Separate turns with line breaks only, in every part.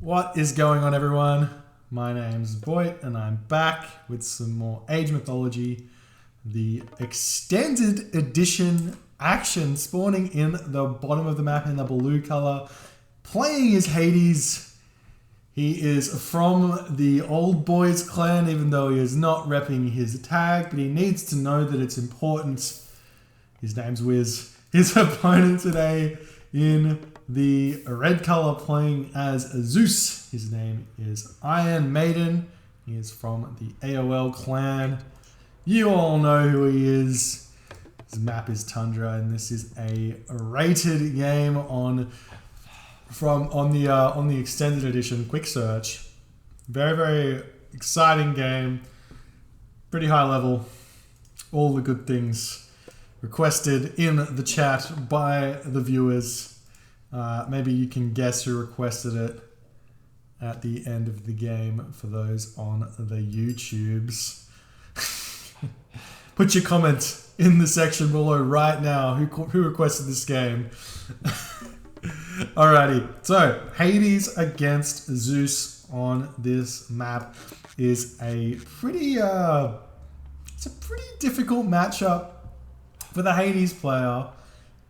What is going on, everyone? My name's Voit and I'm back with some more Age Mythology, the extended edition action spawning in the bottom of the map in the blue color. Playing as Hades. He is from the Old Boys clan, even though he is not repping his tag, but he needs to know that it's important. His name's Wiz. His opponent today in the red color playing as Zeus. His name is Iron Maiden. He is from the AOL clan. You all know who he is. His map is Tundra, and this is a rated game on the extended edition quick search. Very, very exciting game. Pretty high level. All the good things requested in the chat by the viewers. Maybe you can guess who requested it at the end of the game for those on the YouTubes. Put your comment in the section below right now who requested this game. Alrighty, so Hades against Zeus on this map is a pretty difficult matchup for the Hades player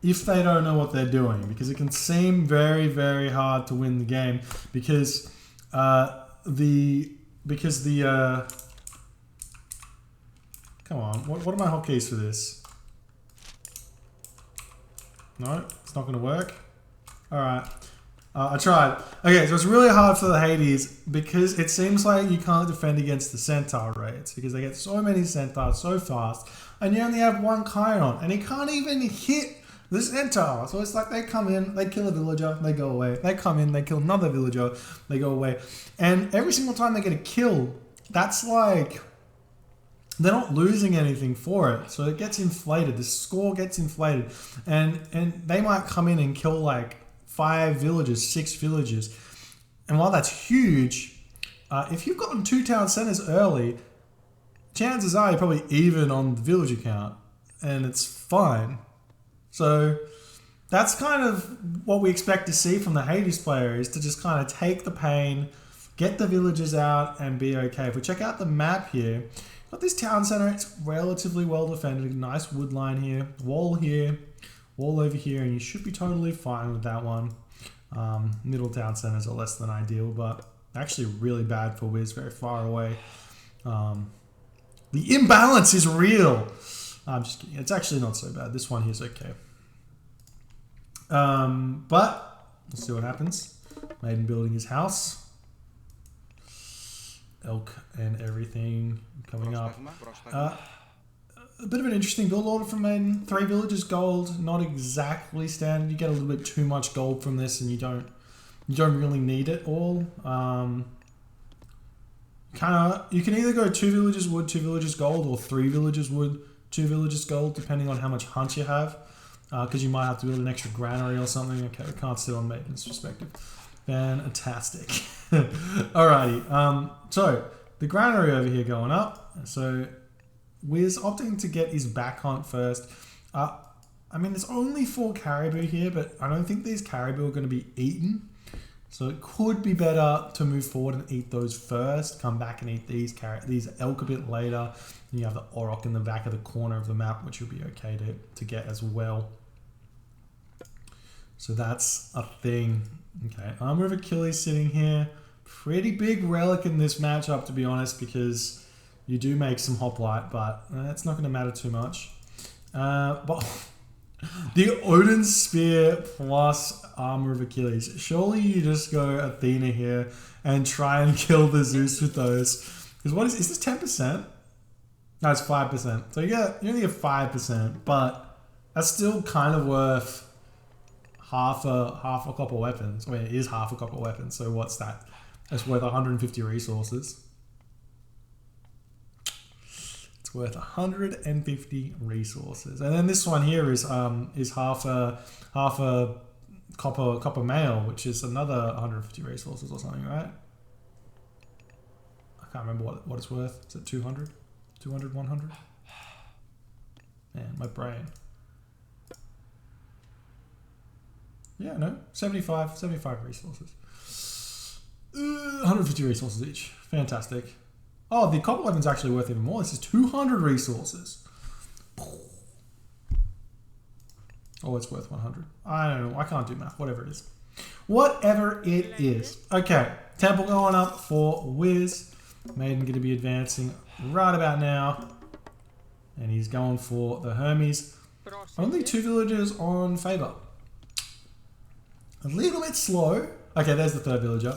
if they don't know what they're doing, because it can seem very, very hard to win the game because come on, what are my hotkeys for this? No, it's not going to work. Alright, I tried. Okay, so it's really hard for the Hades because it seems like you can't defend against the Centaur raids because they get so many Centaurs so fast, and you only have one Chiron, and he can't even hit the Centaur. So it's like they come in, they kill a villager, they go away. They come in, they kill another villager, they go away. And every single time they get a kill, that's like, they're not losing anything for it. So it gets inflated, the score gets inflated. And they might come in and kill like 5 villages, 6 villages. And while that's huge, if you've gotten 2 town centers early, chances are you're probably even on the villager count, and it's fine. So that's kind of what we expect to see from the Hades player, is to just kind of take the pain, get the villagers out, and be okay. If we check out the map here, got this town center, it's relatively well defended, nice wood line here, wall over here, and you should be totally fine with that one. Middle town centers are less than ideal, but actually really bad for Wiz, very far away. The imbalance is real. I'm just kidding. It's actually not so bad. This one here is okay. But let's see what happens. Maiden building his house. Elk and everything coming up. A bit of an interesting build order from Maiden. 3 villages gold, not exactly standard. You get a little bit too much gold from this, and you don't really need it all. You can either go 2 villages wood, 2 villages gold, or 3 villages wood, 2 villages gold, depending on how much hunt you have. Because you might have to build an extra granary or something. Okay, we can't sit on Maiden's perspective. Fantastic. Alrighty, so the granary over here going up. So Wiz opting to get his back hunt first. I mean, there's only 4 caribou here, but I don't think these caribou are going to be eaten. So it could be better to move forward and eat those first, come back and eat these elk a bit later. And you have the auroch in the back of the corner of the map, which will be okay to get as well. So that's a thing. Okay, Armor of Achilles sitting here. Pretty big relic in this matchup, to be honest, because you do make some hoplite, but it's not going to matter too much. But the Odin Spear plus Armor of Achilles. Surely you just go Athena here and try and kill the Zeus with those. Because what is this 10%? No, it's 5%. So you only get 5%, but that's still kind of worth half a copper weapons. I mean, it is half a copper weapons. So what's that? That's worth 150 resources. It's worth 150 resources. And then this one here is half a copper mail, which is another 150 resources or something, right? I can't remember what it's worth. Is it 200? 200, 100? Man, my brain. Yeah, no, 75 resources. 150 resources each. Fantastic. Oh, the copper weapon's actually worth even more. This is 200 resources. Oh, it's worth 100. I don't know. I can't do math. Whatever it is. Whatever it is. Okay. Temple going up for Wiz. Maiden going to be advancing right about now. And he's going for the Hermes. Only 2 villagers on favor. A little bit slow. Okay, there's the 3rd villager.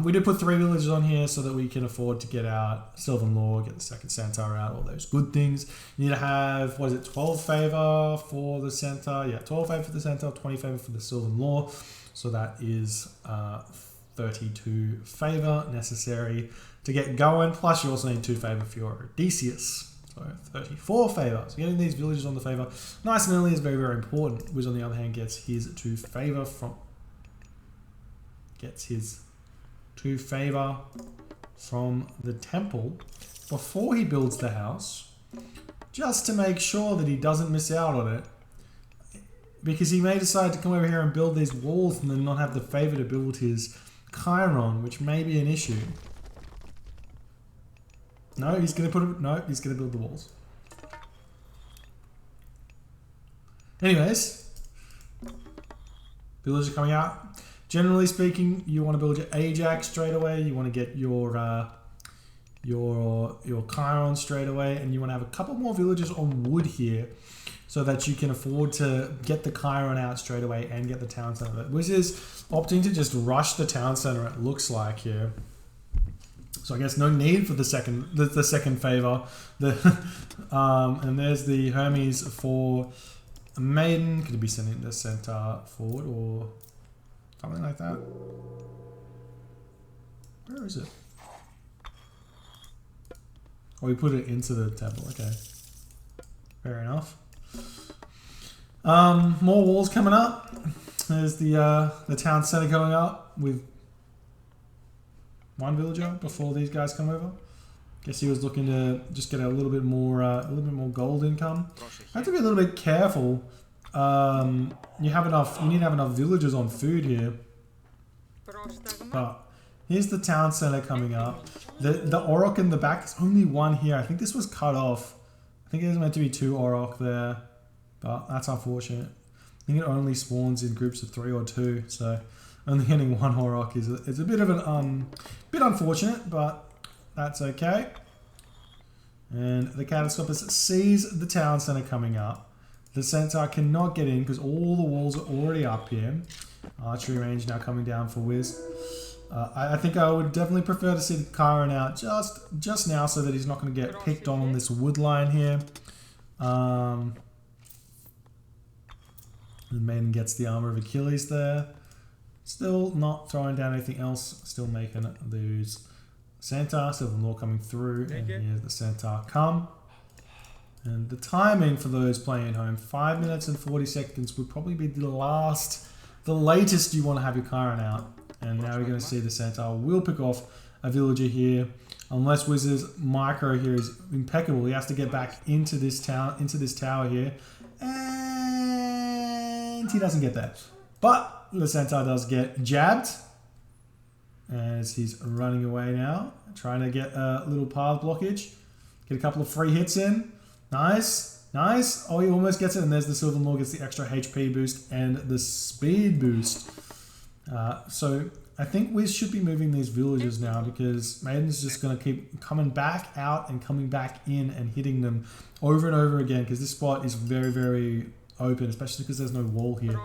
We did put 3 villagers on here so that we can afford to get out Sylvan Law, get the 2nd Centaur out, all those good things. You need to have, what is it, 12 favor for the Centaur? Yeah, 12 favor for the Centaur, 20 favor for the Sylvan Law. So that is 32 favor necessary to get going. Plus you also need 2 favor for your Odysseus. So 34 favor. So getting these villagers on the favor nice and early is very, very important. Wiz on the other hand gets his 2 favor from... Gets his 2 favor from the temple before he builds the house, just to make sure that he doesn't miss out on it, because he may decide to come over here and build these walls and then not have the favor to build his Chiron, which may be an issue. No, he's gonna he's gonna build the walls. Anyways, villagers are coming out. Generally speaking, you want to build your Ajax straight away. You want to get your Chiron straight away, and you want to have a couple more villagers on wood here, so that you can afford to get the Chiron out straight away and get the town center. Wiz is opting to just rush the town center. It looks like here. So I guess no need for the second favor. And there's the Hermes for a Maiden. Could it be sending the Centaur forward or something like that? Where is it? Oh, we put it into the temple. Okay, fair enough. More walls coming up. There's the town center going up with 1 villager before these guys come over. Guess he was looking to just get a little bit more gold income. I have to be a little bit careful. You need to have enough villagers on food here. But here's the town center coming up. The Auroch in the back is only 1 here. I think this was cut off. I think there's meant to be 2 Auroch there, but that's unfortunate. I think it only spawns in groups of 3 or 2, so only getting 1 Auroch is a bit of an bit unfortunate, but that's okay. And the Catastropus sees the town center coming up. The Centaur cannot get in because all the walls are already up here. Archery range now coming down for Wiz. I think I would definitely prefer to see the Chiron out just now so that he's not going to get picked on this wood line here. The Maiden gets the armor of Achilles there. Still not throwing down anything else. Still making those Centaur. Sylvan Law coming through. And here's the Centaur come. And the timing for those playing at home, 5 minutes and 40 seconds would probably be the latest you want to have your Chiron out. And now we're going to see the Centaur will pick off a villager here. Unless Wiz's micro here is impeccable. He has to get back into this tower here. And he doesn't get that. But the Centaur does get jabbed. As he's running away now. Trying to get a little path blockage. Get a couple of free hits in. Nice. Nice. Oh, he almost gets it. And there's the Sylvan Law gets the extra HP boost and the speed boost. So I think we should be moving these villagers now because Maiden's just going to keep coming back out and coming back in and hitting them over and over again because this spot is very, very open, especially because there's no wall here.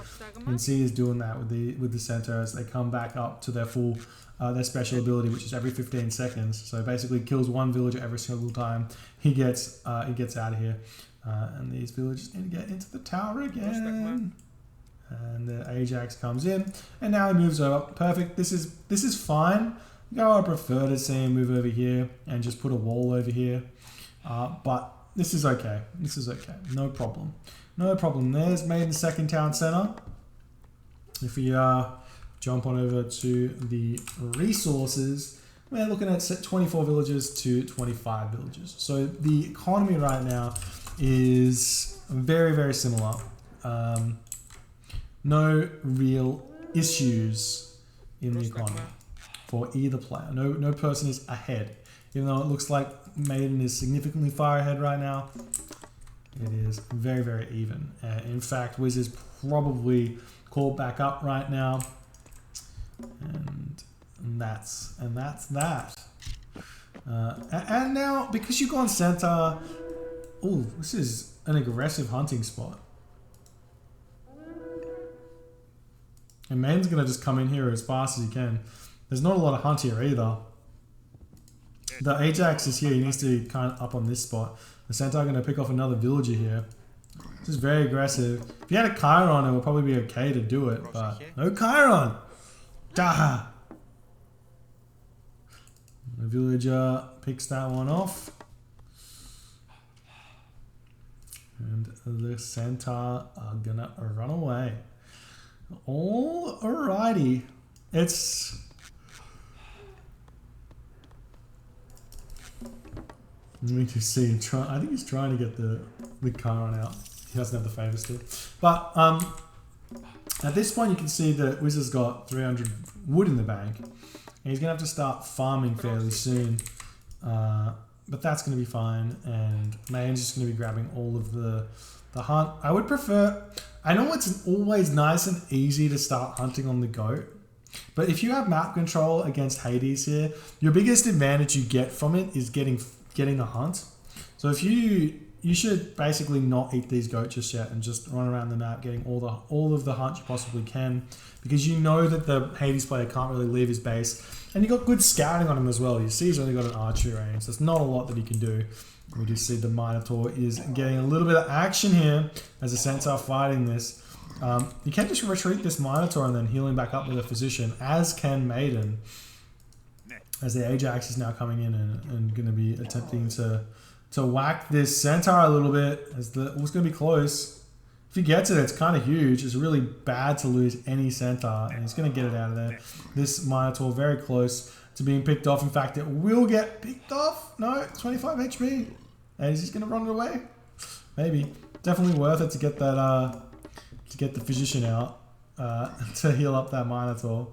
And C is doing that with the Centaur as they come back up to their full their special ability, which is every 15 seconds. So basically kills 1 villager every single time he gets out of here. And these villagers need to get into the tower again. And the Ajax comes in, and now he moves over. Perfect. This is fine. I prefer to see him move over here and just put a wall over here. But this is okay. This is okay. No problem. No problem. There's Maiden second town center. If we jump on over to the resources, we're looking at 24 villages to 25 villages. So the economy right now is very, very similar. No real issues in the economy. for either player. No person is ahead. Even though it looks like Maiden is significantly far ahead right now, it is very, very even. In fact, Wiz is probably caught back up right now. And that's that. And now, because you've gone center, oh, this is an aggressive hunting spot. And Maiden's going to just come in here as fast as he can. There's not a lot of hunt here either. The Ajax is here. He needs to be kind of up on this spot. The Centaur going to pick off another villager here. This is very aggressive. If you had a Chiron, it would probably be okay to do it, but no Chiron. Dah. The villager picks that one off. And the Centaur are going to run away. Alrighty. It's... Let me just see. I think he's trying to get the Chiron out. He doesn't have the favors to. But at this point, you can see that Wiz has got 300 wood in the bank. And he's going to have to start farming fairly soon. But that's going to be fine. And Maiden's just going to be grabbing all of the hunt. I would prefer... I know it's always nice and easy to start hunting on the goat. But if you have map control against Hades here, your biggest advantage you get from it is getting a hunt. So if you should basically not eat these goats just yet and just run around the map getting all of the hunt you possibly can, because you know that the Hades player can't really leave his base, and you got good scouting on him as well. You see he's only got an archery range, so there's not a lot that he can do. We do see the Minotaur is getting a little bit of action here as the Centaur fighting this. You can just retreat this Minotaur and then heal him back up with a Physician, as can Maiden. As the Ajax is now coming in and going to be attempting to whack this Centaur a little bit. It's going to be close. If he gets it, it's kind of huge. It's really bad to lose any Centaur, and he's going to get it out of there. This Minotaur very close to being picked off. In fact, it will get picked off. No, 25 HP. And is he going to run it away? Maybe. Definitely worth it to get that to get the Physician out to heal up that Minotaur.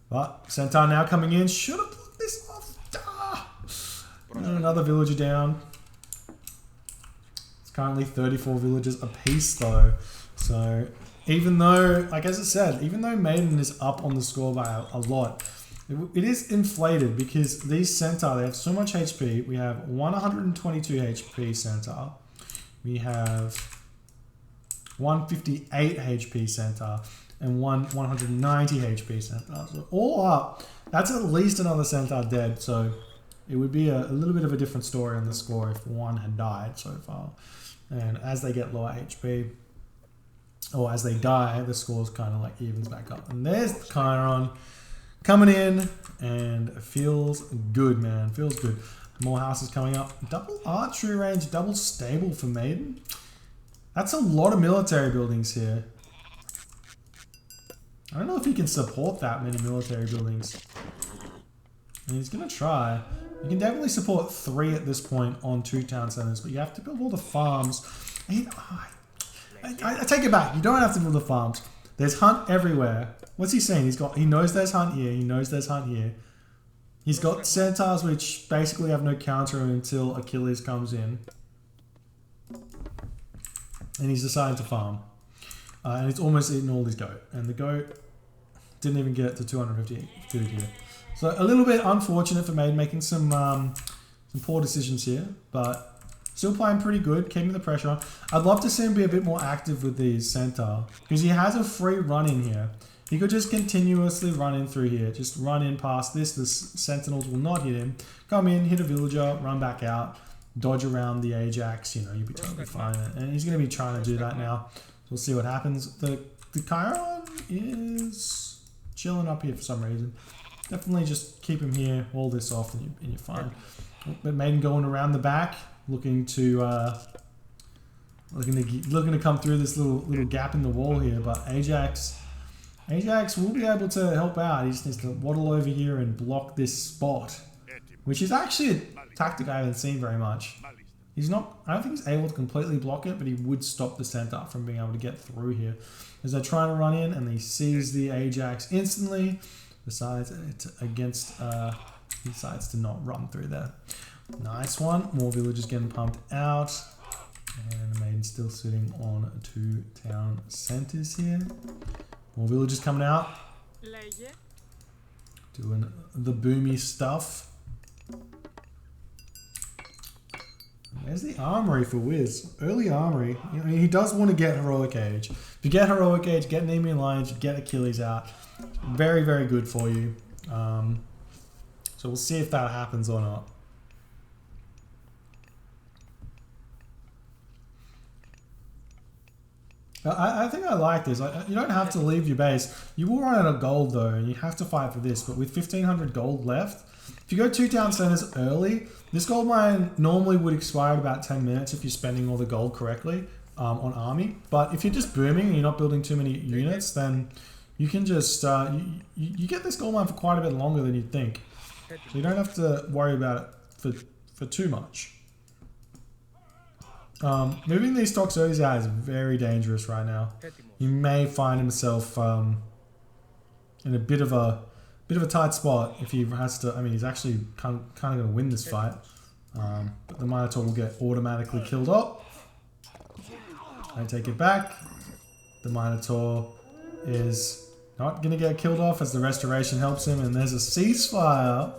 But Centaur now coming in. Should have put this off. And another villager down. It's currently 34 villagers apiece though. So even though, like as I said, even though Maiden is up on the score by a lot, it is inflated because these Centaur, they have so much HP. We have 122 HP Centaur. We have 158 HP Centaur. And 190 HP Centaur. So all up, that's at least another Centaur dead. So it would be a little bit of a different story on the score if one had died so far. And as they get lower HP, or as they die, the scores kind of like evens back up. And there's the Chiron coming in, and it feels good, man. Feels good. More houses coming up. Double archery range, double stable for Maiden. That's a lot of military buildings here. I don't know if he can support that many military buildings. And he's going to try. You can definitely support 3 at this point on 2 town centers, but you have to build all the farms. I take it back. You don't have to build the farms. There's hunt everywhere. What's he saying? He knows there's hunt here. He knows there's hunt here. He's got Centaurs which basically have no counter until Achilles comes in. And he's decided to farm. And it's almost eaten all his goat. And the goat didn't even get to 250 food here. So a little bit unfortunate for Maiden making some poor decisions here. But still playing pretty good, keeping the pressure on. I'd love to see him be a bit more active with these Centaur. Because he has a free run in here. He could just continuously run in through here. Just run in past this. The Sentinels will not hit him. Come in, hit a villager, run back out. Dodge around the Ajax. You know, you'll be totally fine. And he's going to be trying to do that now. We'll see what happens. The Chiron is chilling up here for some reason. Definitely just keep him here, wall this off, and you're fine. But Maiden going around the back, looking to come through this little gap in the wall here. But Ajax will be able to help out. He just needs to waddle over here and block this spot, which is actually a tactic I haven't seen very much. He's not, I don't think he's able to completely block it, but he would stop the Centaur from being able to get through here. As they're trying to run in, and he sees the Ajax instantly, Besides, it's against, he decides to not run through there. Nice one. More villagers getting pumped out. And the maiden's still sitting on 2 town centers here. More villagers coming out. Doing the boomy stuff. There's the armory for Wiz. Early armory. I mean, he does want to get Heroic Age. If you get Heroic Age, get Nemean Lions, you get Achilles out. Very, very good for you. So we'll see if that happens or not. I think I like this. You don't have to leave your base. You will run out of gold though, and you have to fight for this. But with 1,500 gold left, if you go 2 town centers early, this gold mine normally would expire in about 10 minutes if you're spending all the gold correctly on army. But if you're just booming and you're not building too many units, then you can just you get this gold mine for quite a bit longer than you'd think. So you don't have to worry about it for too much. Moving these Toxotes out is very dangerous right now. He may find himself in a bit of a tight spot if he has to. I mean, he's actually kind of going to win this fight, but the Minotaur will get automatically killed off. I take it back. The Minotaur is not going to get killed off as the restoration helps him, and there's a ceasefire.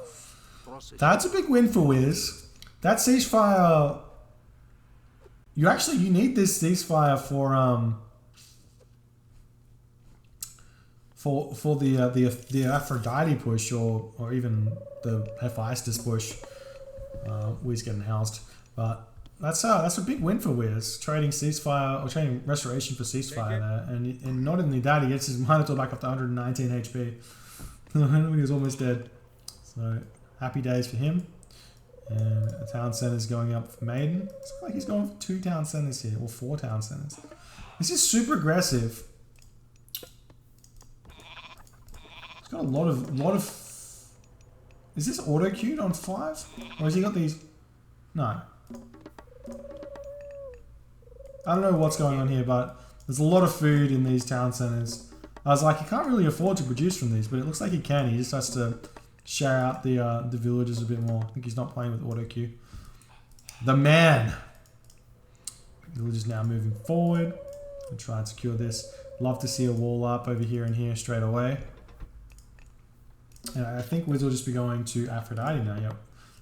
That's a big win for Wiz. That ceasefire. You need this ceasefire for the Aphrodite push or even the Hephaestus push. Wiz getting housed, but that's a big win for Wiz. Trading ceasefire or trading restoration for ceasefire there, and not only that, he gets his Minotaur back up to 119 HP. He was almost dead. So happy days for him. And a town center's going up for Maiden. It's like he's going for 2 town centers here, or 4 town centers. This is super aggressive. He's got a lot of. Is this auto queued on 5, or has he got these? No. I don't know what's going on here, but there's a lot of food in these town centers. I was like, he can't really afford to produce from these, but it looks like he can. He just has to share out the villagers a bit more. I think he's not playing with auto queue. The man. Villagers now moving forward. I'll try and secure this. Love to see a wall up over here and here straight away. And I think Wiz will just be going to Aphrodite now. Yep.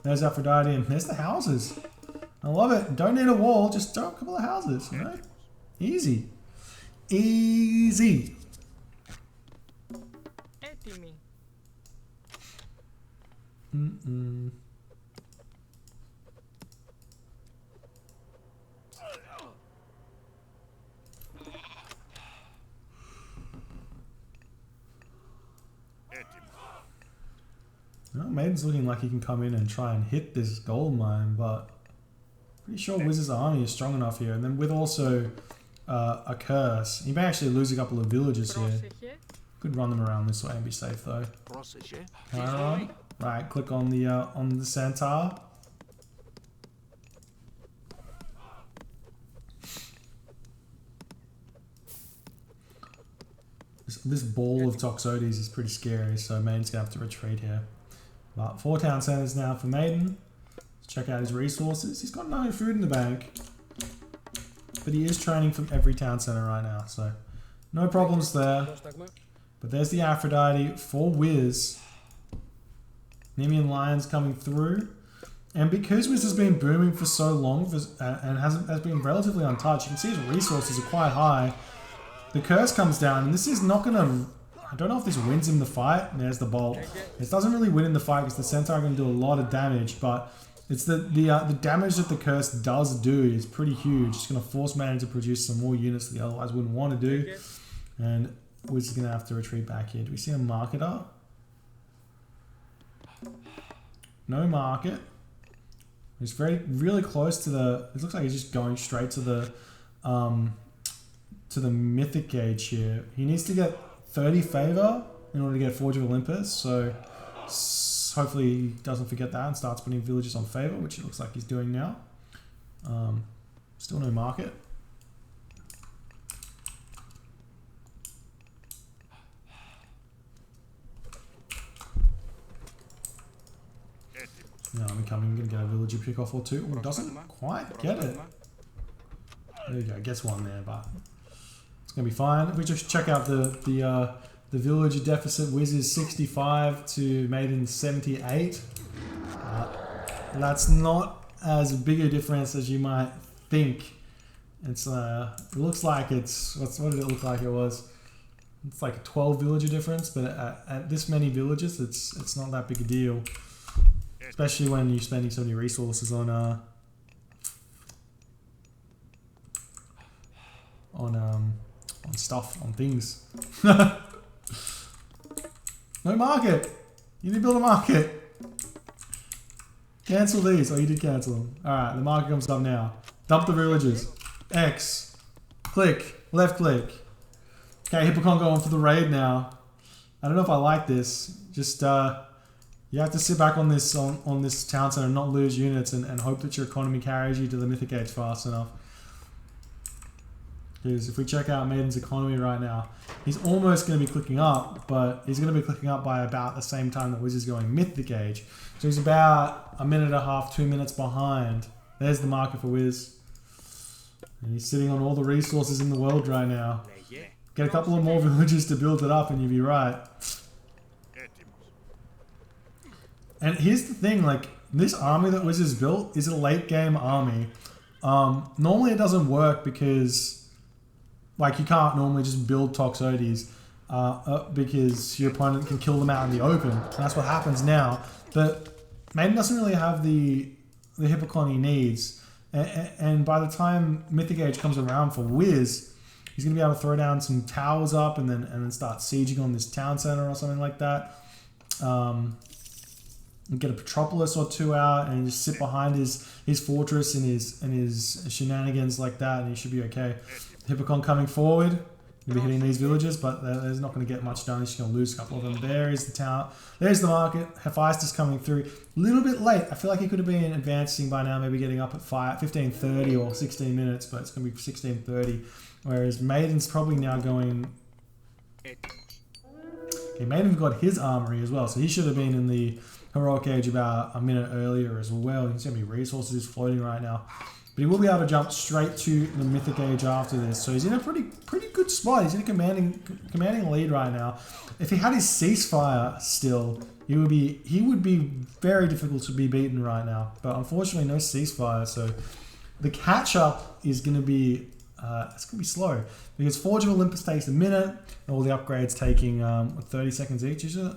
There's Aphrodite and there's the houses. I love it. Don't need a wall. Just throw a couple of houses. You know? Easy. Easy. Mm-mm. Well, Maiden's looking like he can come in and try and hit this gold mine, but pretty sure Wiz's army is strong enough here. And then with also a curse, he may actually lose a couple of villages here. Could run them around this way and be safe though. Can I run? Right, click on the centaur. This ball of Toxotes is pretty scary, so Maiden's gonna have to retreat here. But 4 town centers now for Maiden. Let's check out his resources. He's got no food in the bank, but he is training from every town center right now, so no problems there. But there's the Aphrodite for Wiz. Nemean Lions coming through. And because Wiz has been booming for so long and has been relatively untouched, you can see his resources are quite high. The curse comes down, and this is not going to... I don't know if this wins him the fight. There's the bolt. This doesn't really win in the fight because the centaur are going to do a lot of damage, but it's the damage that the curse does do is pretty huge. It's going to force Maiden to produce some more units that he otherwise wouldn't want to do. And Wiz is going to have to retreat back here. Do we see a marketer? No market. He's really close to the... It looks like he's just going straight to the mythic gauge here. He needs to get 30 favor in order to get Forge of Olympus. So hopefully he doesn't forget that and starts putting villages on favor, which it looks like he's doing now. Still no market. Yeah, I'm coming. I'm gonna get a villager pick off or two. Ooh, doesn't quite get it. There you go. Gets one there, but it's gonna be fine. If we just check out the villager deficit, Wiz is 65 to Maiden 78. That's not as big a difference as you might think. It's it looks like it's what did it look like it was? It's like a 12 villager difference, but at this many villages, it's not that big a deal. Especially when you're spending so many resources on stuff, on things. No market. You need to build a market. Cancel these. Oh, you did cancel them. All right, the market comes up now. Dump the villagers. X. Click. Left click. Okay, Hippocon going for the raid now. I don't know if I like this. Just you have to sit back on this town center and not lose units and hope that your economy carries you to the Mythic Age fast enough. Because if we check out Maiden's economy right now, he's almost going to be clicking up, but he's going to be clicking up by about the same time that Wiz is going Mythic Age. So he's about a minute and a half, 2 minutes behind. There's the market for Wiz. And he's sitting on all the resources in the world right now. Get a couple of more villages to build it up and you'll be right. And here's the thing, like, this army that Wiz has built is a late game army. Normally it doesn't work because, like, you can't normally just build Toxotes because your opponent can kill them out in the open. And that's what happens now. But Maiden doesn't really have the Hippocon he needs. And by the time Mythic Age comes around for Wiz, he's going to be able to throw down some towers up and then start sieging on this town center or something like that. And get a Petropolis or two out and just sit behind his fortress and his shenanigans like that, and he should be okay. Hippocon coming forward, he'll be hitting these villages, but there's not going to get much done. He's just going to lose a couple of them. There is the town. There's the market. Hephaestus coming through. A little bit late. I feel like he could have been advancing by now, maybe getting up at 15:30 or 16 minutes, but it's going to be 16:30. Whereas Maiden's probably now going... Okay, Maiden's got his armory as well, so he should have been in the Heroic Age about a minute earlier as well. He's going to be resources floating right now. But he will be able to jump straight to the Mythic Age after this. So he's in a pretty good spot. He's in a commanding lead right now. If he had his ceasefire still, he would be very difficult to be beaten right now. But unfortunately, no ceasefire. So the catch up is going to be it's going to be slow because Forge of Olympus takes a minute, and all the upgrades taking 30 seconds each. Is it?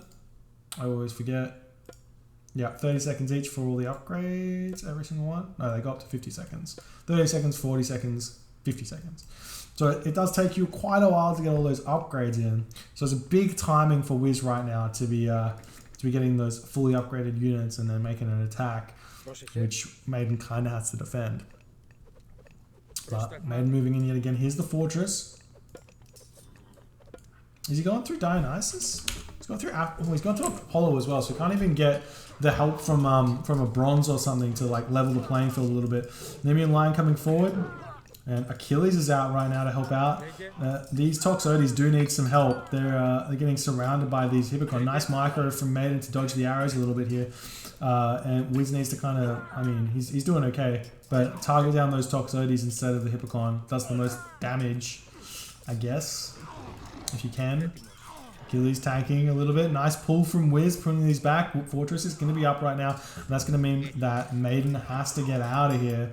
I always forget. Yeah, 30 seconds each for all the upgrades, every single one. No, they go up to 50 seconds. 30 seconds, 40 seconds, 50 seconds. So it does take you quite a while to get all those upgrades in. So it's a big timing for Wiz right now to be getting those fully upgraded units and then making an attack, which Maiden kind of has to defend. But Maiden moving in yet again. Here's the fortress. Is he going through Dionysus? He's going through Apollo as well, so he can't even get the help from a bronze or something to like level the playing field a little bit. Nemean Lion coming forward, and Achilles is out right now to help out. These Toxotes do need some help. They're getting surrounded by these Hippocon. Nice micro from Maiden to dodge the arrows a little bit here, and Wiz needs to kind of, I mean, he's doing okay, but target down those Toxotes instead of the Hippocon. Does the most damage, I guess, if you can. Achilles tanking a little bit. Nice pull from Wiz, pulling these back. Fortress is going to be up right now. And that's going to mean that Maiden has to get out of here.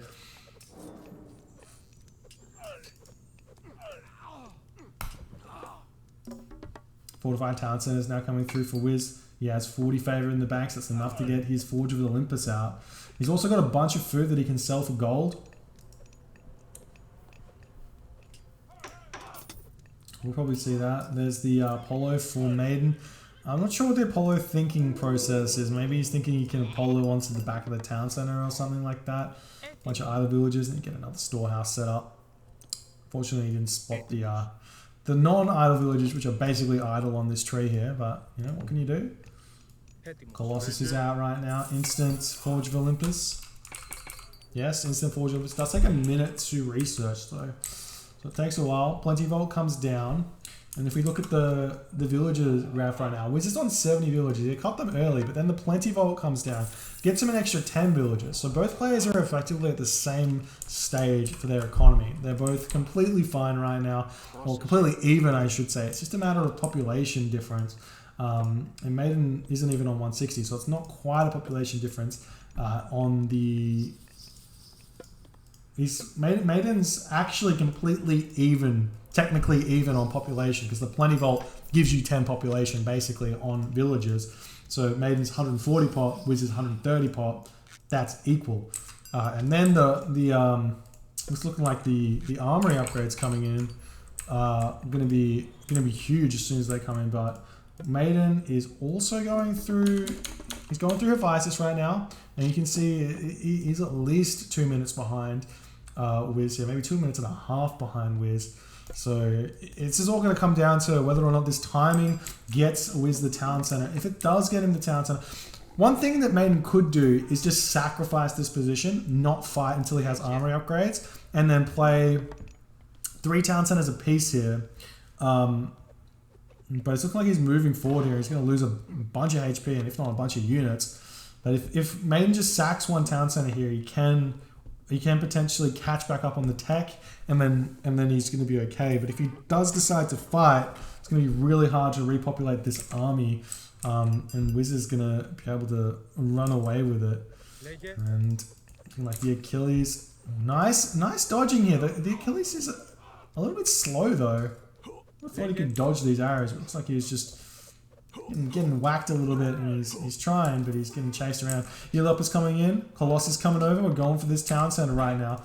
Fortified Town Center is now coming through for Wiz. He has 40 favor in the banks. That's enough to get his Forge of Olympus out. He's also got a bunch of food that he can sell for gold. We'll probably see that. There's the Apollo for Maiden. I'm not sure what the Apollo thinking process is. Maybe he's thinking he can Apollo onto the back of the town center or something like that. Bunch of idle villages and get another storehouse set up. Fortunately, he didn't spot the non-idle villages, which are basically idle on this tree here. But, you know, what can you do? Colossus is out right now. Instant Forge of Olympus. Yes, instant Forge of Olympus. It does take a minute to research, though. So it takes a while. Plenty Vault comes down. And if we look at the villagers graph right now, Wiz is on 70 villagers. They cut them early, but then the Plenty Vault comes down, gets them an extra 10 villagers. So both players are effectively at the same stage for their economy. They're both completely fine right now, or completely even, I should say. It's just a matter of population difference. And Maiden isn't even on 160, so it's not quite a population difference on the... Maiden's actually completely even, technically even on population, because the Plenty Vault gives you 10 population basically on villagers. So Maiden's 140 pop, Wiz's 130 pop. That's equal. And then it's looking like the armory upgrades coming in gonna be huge as soon as they come in. But Maiden is also going through. He's going through Hephaestus right now, and you can see he's at least 2 minutes behind Wiz here, maybe 2 minutes and a half behind Wiz. So this is all going to come down to whether or not this timing gets Wiz the town center. If it does get him the town center, one thing that Maiden could do is just sacrifice this position, not fight until he has armory upgrades, and then play 3 town centers apiece here. But it's looking like he's moving forward here. He's going to lose a bunch of HP, and if not a bunch of units. But if Maiden just sacks 1 town center here, he can potentially catch back up on the tech, and then he's going to be okay. But if he does decide to fight, it's going to be really hard to repopulate this army, and Wiz is going to be able to run away with it. And like the Achilles, nice dodging here. The Achilles is a little bit slow though. I thought he could dodge these arrows. It looks like he's just getting whacked a little bit, and he's trying, but he's getting chased around. Heliopolis coming in. Colossus coming over. We're going for this town center right now.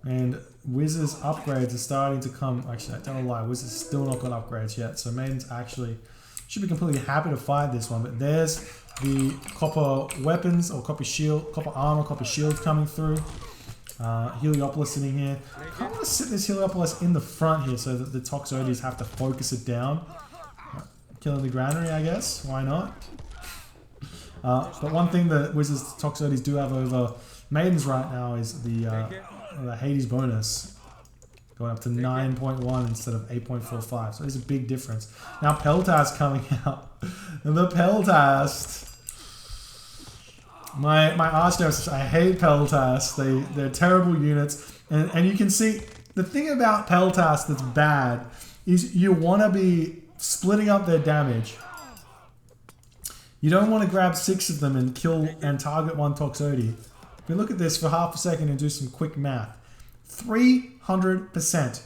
And Wiz's upgrades are starting to come. Actually, I don't lie. Wiz has still not got upgrades yet. So Maiden's actually should be completely happy to fight this one. But there's the copper weapons, or copper shield, copper armor, copper shield coming through. Heliopolis sitting here. I kind of want to sit this Heliopolis in the front here so that the Toxotes have to focus it down. Killing the granary, I guess. Why not? But one thing that Wiz's Toxotes do have over Maidens right now is the Hades bonus. Going up to 9.1 instead of 8.45. So there's a big difference. Now Peltast coming out. And the Peltast... My arch nemesis, I hate Peltast. They're terrible units. And you can see, the thing about Peltast that's bad is you want to be splitting up their damage. You don't want to grab 6 of them and kill and target 1 Toxotes. If we look at this for half a second and do some quick math. 300%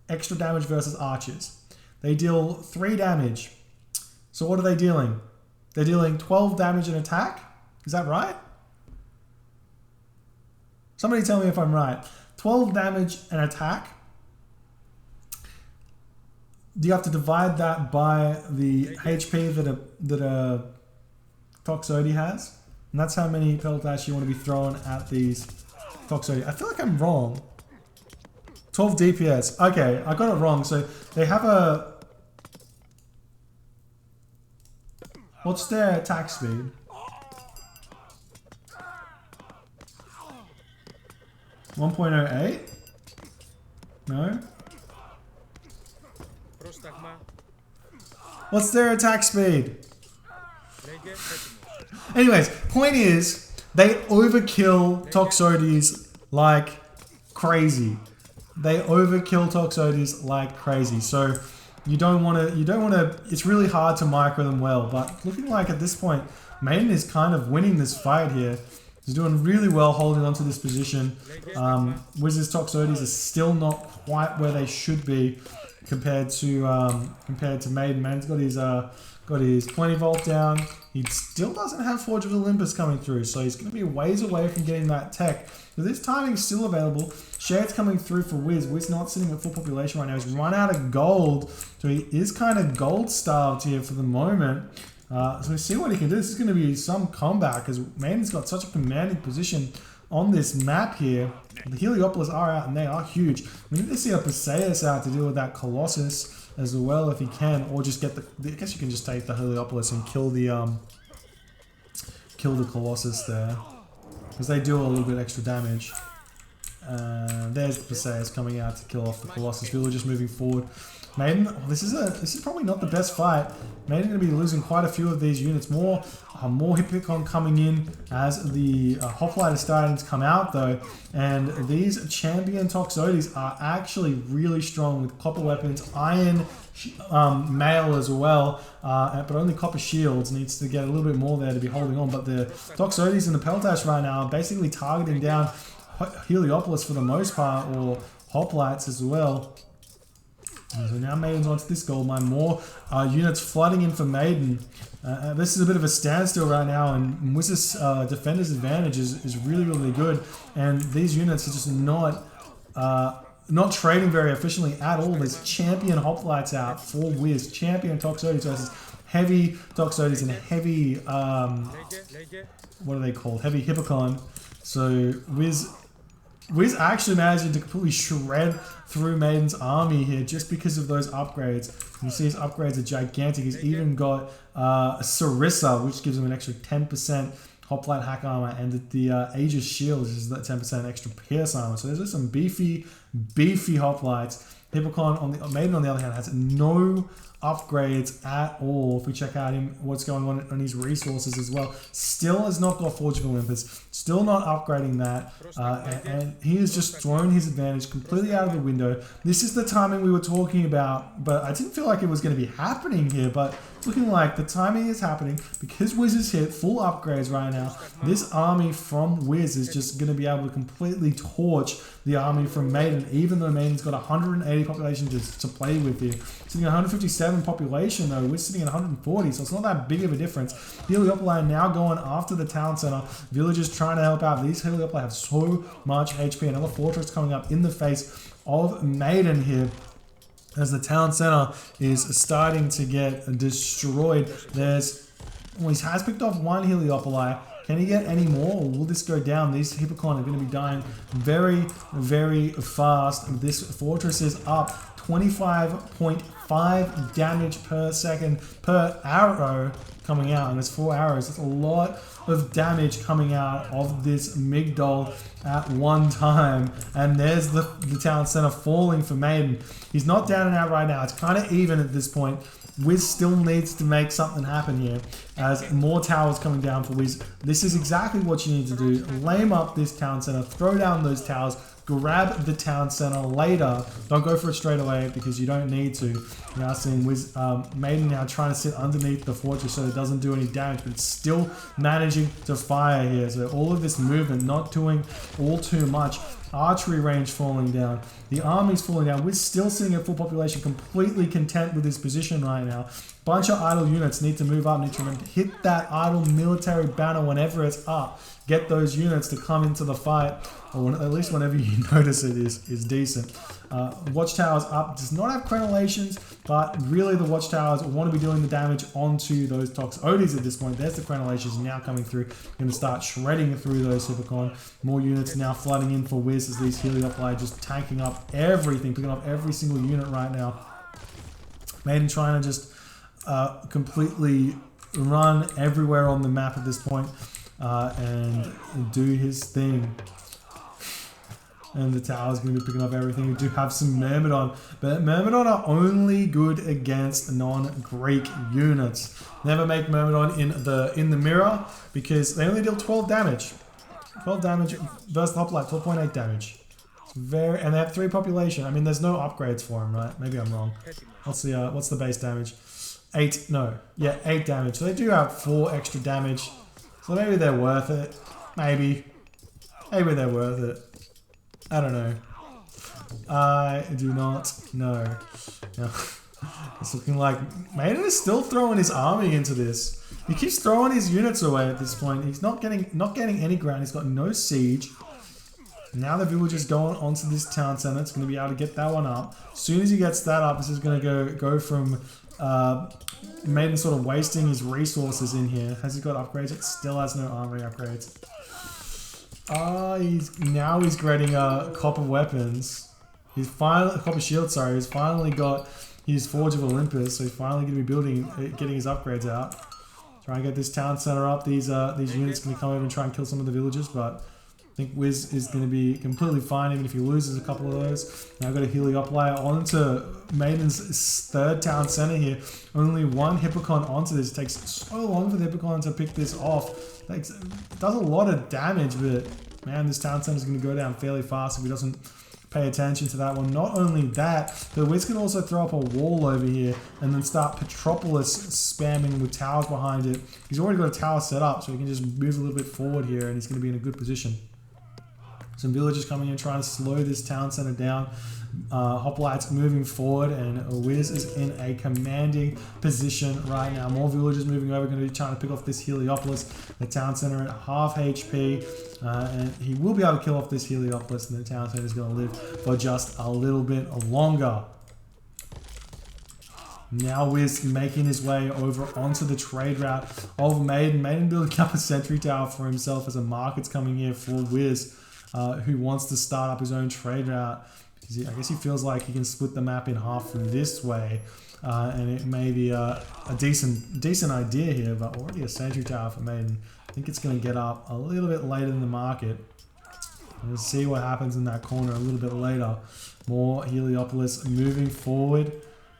extra damage versus archers. They deal 3 damage. So what are they dealing? They're dealing 12 damage in attack. Is that right? Somebody tell me if I'm right. 12 damage and attack. Do you have to divide that by the HP that a Toxotes has? And that's how many Peltash you want to be throwing at these Toxotes. I feel like I'm wrong. 12 DPS. Okay, I got it wrong. So they have a... What's their attack speed? 1.08? No? What's their attack speed? Anyways, point is, they overkill Toxotes like crazy. They overkill Toxotes like crazy. So you don't want to, it's really hard to micro them well. But looking like at this point, Maiden is kind of winning this fight here. He's doing really well holding onto this position. Wiz's Toxotes are still not quite where they should be compared to Maiden. Maiden's got his 20 volt down. He still doesn't have Forge of Olympus coming through, so he's going to be ways away from getting that tech. But this timing's still available. Shade's coming through for Wiz. Wiz not sitting at full population right now. He's run out of gold, so he is kind of gold starved here for the moment. So we see what he can do. This is going to be some comeback because Maiden's got such a commanding position on this map here. The Heliopolis are out and they are huge. We need to see a Perseus out to deal with that Colossus as well if he can, or just get the... I guess you can just take the Heliopolis and kill the Colossus there because they do a little bit extra damage. There's Perseus coming out to kill off the Colossus villagers moving forward. Maiden, this is probably not the best fight. Maiden going to be losing quite a few of these units. More Hippicon coming in as the Hoplite is starting to come out though. And these champion Toxotes are actually really strong with copper weapons, iron mail as well, but only copper shields. Needs to get a little bit more there to be holding on. But the Toxotes and the Peltash right now are basically targeting down Heliopolis for the most part, or Hoplites as well. So now Maiden's onto this gold mine. More units flooding in for Maiden. This is a bit of a standstill right now, and Wiz's defender's advantage is really, really good. And these units are just not trading very efficiently at all. There's champion Hoplites out for Wiz. Champion Toxotes versus heavy Toxotes and heavy, what are they called? Heavy Hippicon. So Wiz actually managing to completely shred through Maiden's army here just because of those upgrades. You see his upgrades are gigantic. He's even got Sarissa, which gives him an extra 10% Hoplite hack armor, and the Aegis shield is that 10% extra pierce armor. So there's some beefy Hoplites. Hippicon Maiden on the other hand has no upgrades at all. If we check out what's going on his resources as well, still has not got Forge of Olympus, still not upgrading that, and he has just thrown his advantage completely out of the window. This is the timing we were talking about, but I didn't feel like it was going to be happening here, but it's looking like the timing is happening because Wiz is hit full upgrades right now. This army from Wiz is just going to be able to completely torch the army from Maiden, even though Maiden's got 180 population to play with here. Sitting at 157 population though, we're sitting at 140, so it's not that big of a difference. Heliopoli now going after the town center. Villagers trying to help out. These Heliopoli have so much HP. Another fortress coming up in the face of Maiden here, as the town center is starting to get destroyed. He has picked off one Heliopoli. Can he get any more, or will this go down? These Hippicon are going to be dying very, very fast. This fortress is up 25.5 damage per second per arrow coming out, and there's 4 arrows. That's a lot of damage coming out of this Migdol at one time. And there's the town center falling for Maiden. He's not down and out right now. It's kind of even at this point. Wiz still needs to make something happen here as more towers coming down for Wiz. This is exactly what you need to do. Lame up this town center, throw down those towers, grab the town center later. Don't go for it straight away because you don't need to. You're now seeing Wiz, Maiden now trying to sit underneath the fortress so it doesn't do any damage, but it's still managing to fire here. So all of this movement not doing all too much. Archery range falling down. The army's falling down. We're still sitting at full population, completely content with his position right now. Bunch of idle units need to move up, need to hit that idle military banner whenever it's up. Get those units to come into the fight, or at least whenever you notice it is decent. Watchtowers up, does not have crenellations, but really the watchtowers want to be doing the damage onto those Toxotes at this point. There's the crenellations now coming through. Going to start shredding through those Hippicon. More units now flooding in for Wiz as these Heliopoli just tanking up everything, picking up every single unit right now. Maiden trying to just completely run everywhere on the map at this point and do his thing. And the tower's going to be picking up everything. We do have some Myrmidon, but Myrmidon are only good against non-Greek units. Never make Myrmidon in the mirror because they only deal 12 damage. 12 damage versus the Hoplite, 12.8 damage. It's and they have 3 population. I mean, there's no upgrades for them, right? Maybe I'm wrong. What's the base damage? 8. No, yeah, 8 damage. So they do have 4 extra damage. So maybe they're worth it. Maybe they're worth it. I don't know. I do not know. No. It's looking like Maiden is still throwing his army into this. He keeps throwing his units away at this point. He's not getting any ground. He's got no siege. Now the villagers going onto this town center. It's going to be able to get that one up. As soon as he gets that up, this is going to go from Maiden sort of wasting his resources in here. Has he got upgrades? It still has no armory upgrades. He's getting copper weapons. Copper shield, sorry. He's finally got his Forge of Olympus, so he's finally going to be getting his upgrades out. Try and get this town center up. These units can come over and try and kill some of the villagers, but think Wiz is going to be completely fine even if he loses a couple of those. Now I've got a Heliopolis onto Maiden's third town center here. Only one Hippocon onto this. It takes so long for the Hippocon to pick this off. It does a lot of damage, but man, this town center is going to go down fairly fast if he doesn't pay attention to that one. Not only that, the Wiz can also throw up a wall over here and then start Petropolis spamming with towers behind it. He's already got a tower set up, so he can just move a little bit forward here and he's going to be in a good position. Some villagers coming in trying to slow this town center down. Hoplites moving forward, and Wiz is in a commanding position right now. More villagers moving over, going to be trying to pick off this Heliopolis. The town center at half HP, and he will be able to kill off this Heliopolis, and the town center is going to live for just a little bit longer. Now Wiz making his way over onto the trade route of Maiden. Maiden building up a sentry tower for himself as a market's coming here for Wiz, who wants to start up his own trade route. I guess he feels like he can split the map in half from this way, and it may be a decent idea here, but already a sentry tower for Maiden. I think it's going to get up a little bit later in the market. We'll see what happens in that corner a little bit later. More Heliopolis moving forward.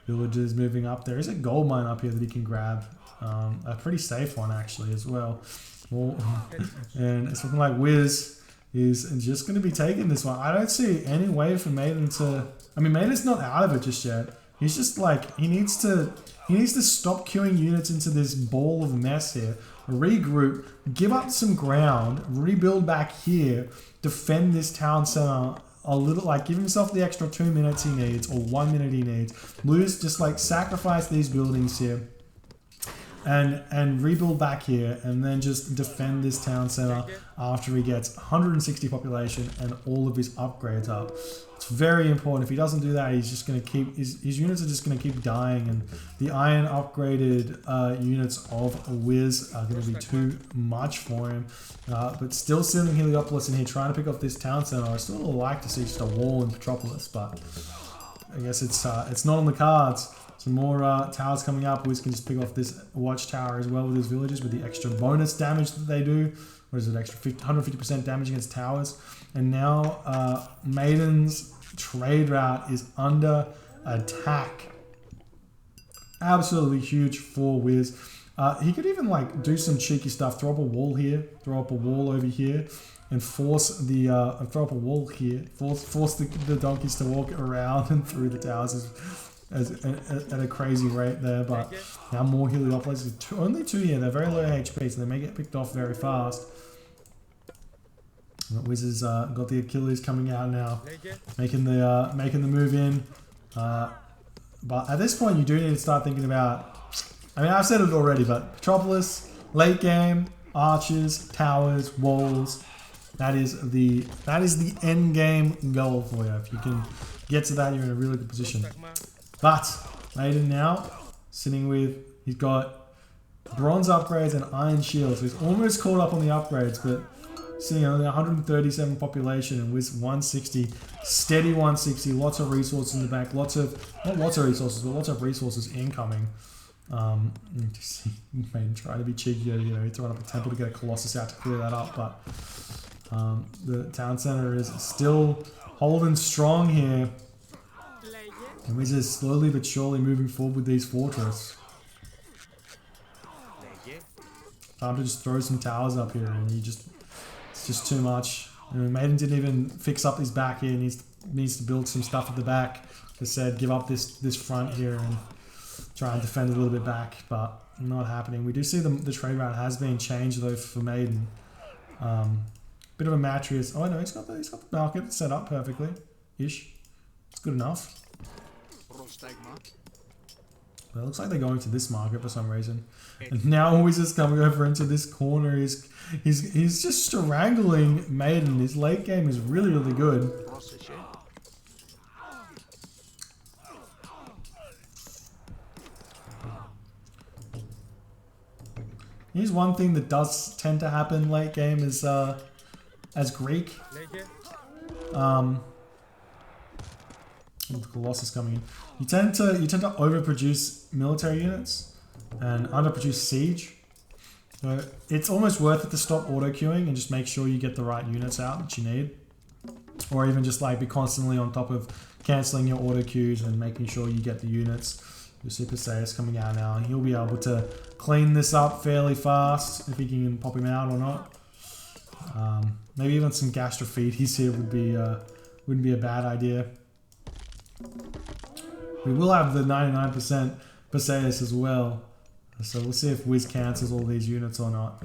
Villagers moving up. There is a gold mine up here that he can grab. A pretty safe one actually as well. And it's looking like Wiz is just going to be taking this one. I don't see any way for Maiden to... I mean, Maiden's not out of it just yet. He's just like... He needs to stop queuing units into this ball of mess here. Regroup, give up some ground, rebuild back here, defend this town center a little, like give himself the extra 2 minutes he needs or 1 minute he needs. Just like sacrifice these buildings here. And rebuild back here, and then just defend this town center after he gets 160 population and all of his upgrades up. It's very important. If he doesn't do that, he's just going to keep his units are just going to keep dying, and the iron upgraded units of Wiz are going to be too much for him. But still sending Heliopolis in here, trying to pick off this town center. I still would like to see just a wall in Petropolis, but I guess it's not on the cards. Some more towers coming up. Wiz can just pick off this watchtower as well with his villagers with the extra bonus damage that they do. What is it? Extra 150% damage against towers. And now Maiden's trade route is under attack. Absolutely huge for Wiz. He could even like do some cheeky stuff. Throw up a wall here. Throw up a wall over here. And force the throw up a wall here. Force the donkeys to walk around and through the towers at a crazy rate there, but now more Heliopolis. Only 2 here. They're very low HP, so they may get picked off very fast. Wiz has got the Achilles coming out now, making the move in. But at this point, you do need to start thinking about. I mean, I've said it already, but Petropolis, late game, archers, towers, walls. That is the end game goal for you. If you can get to that, you're in a really good position. But Maiden now sitting with, he's got bronze upgrades and iron shields. So he's almost caught up on the upgrades, but sitting on 137 population and with 160, steady 160, lots of resources in the back, not lots of resources, but lots of resources incoming. Maiden try to be cheeky, he's throwing up a temple to get a Colossus out to clear that up, but the town center is still holding strong here. And we're just slowly but surely moving forward with these fortresses. Time to just throw some towers up here, and it's just too much. Maiden didn't even fix up his back here. Needs to build some stuff at the back. As I said, give up this front here and try and defend a little bit back, but not happening. We do see the trade route has been changed though for Maiden. Bit of a mattress. Oh no, he's got the market set up perfectly, ish. It's good enough. Well, it looks like they're going to this market for some reason. And now Wiz is coming over into this corner. He's just strangling Maiden. His late game is really, really good. Here's one thing that does tend to happen late game is as Greek. The Colossus coming in. You tend to overproduce military units and underproduce siege. So it's almost worth it to stop auto queuing and just make sure you get the right units out that you need. Or even just like be constantly on top of cancelling your auto queues and making sure you get the units. You see Perseus coming out now. He'll be able to clean this up fairly fast if he can pop him out or not. Maybe even some Gastrophetes here wouldn't be a bad idea. We will have the 99% Perseus as well. So we'll see if Wiz cancels all these units or not.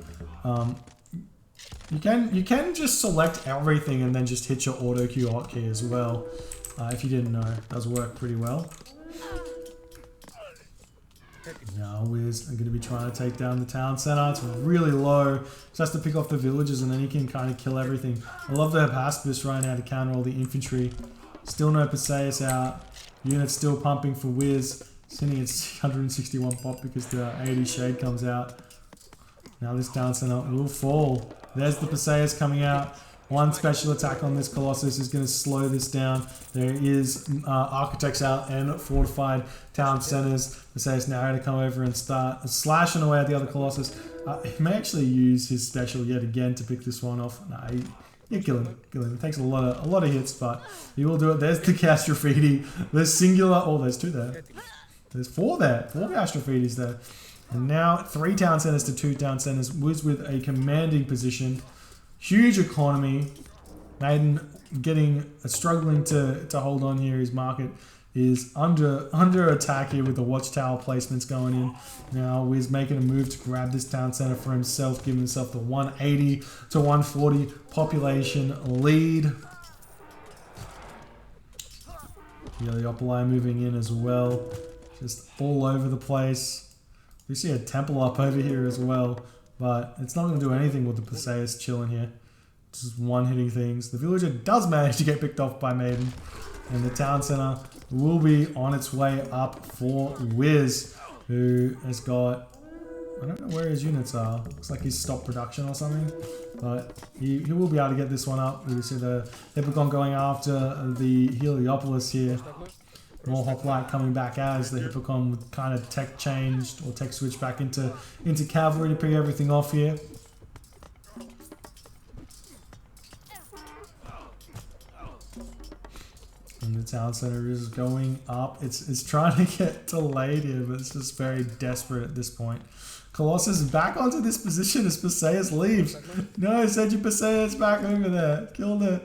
You can just select everything and then just hit your auto queue hotkey as well. If you didn't know, it does work pretty well. Now Wiz are going to be trying to take down the town center. It's really low. Just has to pick off the villagers and then he can kind of kill everything. I love the Hypaspis right now to counter all the infantry. Still no Perseus out. Units still pumping for Wiz. Sitting at 161 pop because the 80 shade comes out. Now this town center will fall. There's the Perseus coming out. One special attack on this Colossus is going to slow this down. There is Architects out and fortified town centers. Perseus now going to come over and start slashing away at the other Colossus. He may actually use his special yet again to pick this one off. Nah, yeah, kill him. It takes a lot of hits, but he will do it. There's the Gastrophetes. There's singular. Oh, there's two there. There's four there. 4 Gastrophetes there. And now 3 town centers to 2 town centers. Wiz with a commanding position. Huge economy. Maiden struggling to hold on here. His market is under attack here with the watchtower placements going in. Now Wiz making a move to grab this town center for himself, giving himself the 180 to 140 population lead. Heliopoli moving in as well. Just all over the place. We see a temple up over here as well, but it's not going to do anything with the Perseus chilling here. Just one-hitting things. The villager does manage to get picked off by Maiden, and the town center will be on its way up for Wiz, who has got... I don't know where his units are. Looks like he's stopped production or something, but he will be able to get this one up. We see the Hippocon going after the Heliopolis here. More Hoplite coming back as the Hippocon with kind of tech changed or tech switched back into cavalry to pick everything off here. And the town center is going up. It's trying to get delayed here, but it's just very desperate at this point. Colossus back onto this position as Perseus leaves. No, send your Perseus back over there. Kill him.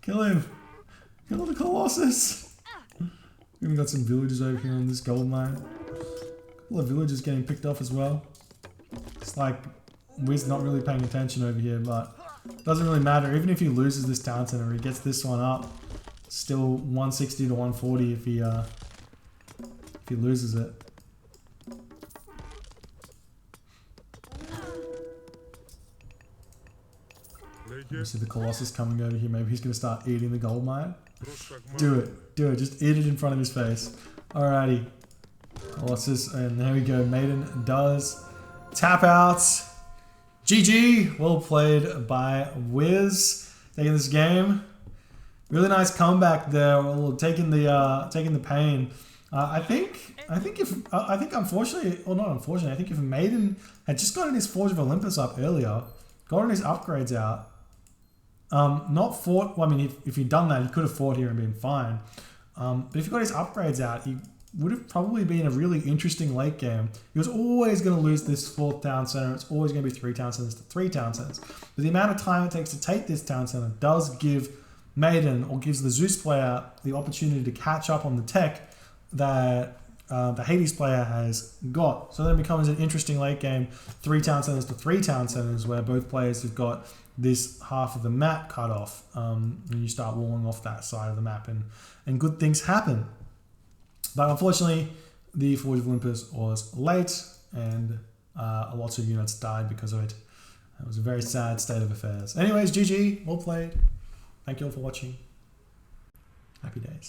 Kill the Colossus. We've got some villagers over here on this gold mine. A couple of villagers getting picked off as well. It's like Wiz not really paying attention over here, but it doesn't really matter. Even if he loses this town center, he gets this one up. Still 160 to 140 if he loses it. You see the Colossus coming over here. Maybe he's going to start eating the gold mine. Do it. Just eat it in front of his face. Alrighty. Colossus, and there we go. Maiden does tap out. GG. Well played by Wiz. Taking this game. Really nice comeback there. Taking the pain. I think unfortunately, or not unfortunately, I think if Maiden had just gotten his Forge of Olympus up earlier, gotten his upgrades out, not fought. Well, I mean, if he'd done that, he could have fought here and been fine. But if he got his upgrades out, he would have probably been a really interesting late game. He was always going to lose this 4th town center. It's always going to be 3 town centers to 3 town centers. But the amount of time it takes to take this town center does give Maiden, or gives the Zeus player, the opportunity to catch up on the tech that the Hades player has got. So then it becomes an interesting late game, 3 town centers to 3 town centers, where both players have got this half of the map cut off, and you start walling off that side of the map, and good things happen. But unfortunately, the Forge of Olympus was late, and lots of units died because of it. It was a very sad state of affairs. Anyways, GG, well played. Thank you all for watching. Happy days.